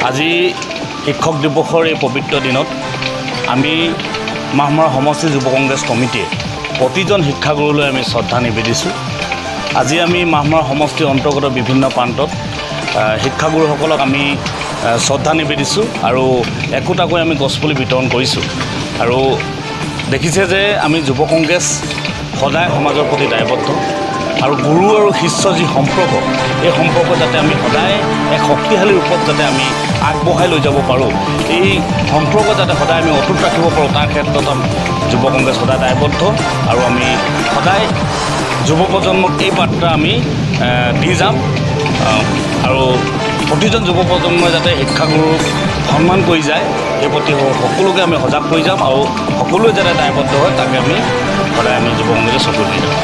আজি শিক্ষক দিৱসৰ এই পবিত্ৰ দিনত আমি মাহমৰা সমষ্টি যুৱ কংগ্ৰেছ কমিটিয়ে প্ৰতিজন শিক্ষাগুৰুলৈ আমি শ্ৰদ্ধা নিবেদিছোঁ। আজি আমি মাহমৰা সমষ্টিৰ অন্তৰ্গত বিভিন্ন প্ৰান্তত শিক্ষাগুৰুসকলক আমি শ্ৰদ্ধা নিবেদিছোঁ আৰু একোটাকৈ আমি গছপুলি বিতৰণ কৰিছোঁ। আৰু দেখিছে যে আমি যুৱ কংগ্ৰেছ সদায় সমাজৰ প্ৰতি দায়বদ্ধ আৰু গুৰু আৰু শিষ্য যি সম্পৰ্ক, এই সম্পৰ্ক যাতে আমি সদায় এক শক্তিশালী ৰূপত যাতে আমি আগবঢ়াই লৈ যাব পাৰোঁ, এই সম্পৰ্ক যাতে সদায় আমি অটুট ৰাখিব পাৰোঁ, তাৰ ক্ষেত্ৰত যুৱ কংগ্ৰেছ সদায় দায়বদ্ধ। আৰু আমি সদায় যুৱ প্ৰজন্মক এই বাৰ্তা আমি দি যাম আৰু প্ৰতিজন যুৱ প্ৰজন্মই যাতে শিক্ষাগুৰুক সন্মান কৰি যায়, এই প্ৰতি সকলোকে আমি সজাগ কৰি যাম আৰু সকলোৱে যাতে দায়বদ্ধ হয়, তাকে আমি সদায় আমি যুৱ কংগ্ৰেছে চকু দি যাম।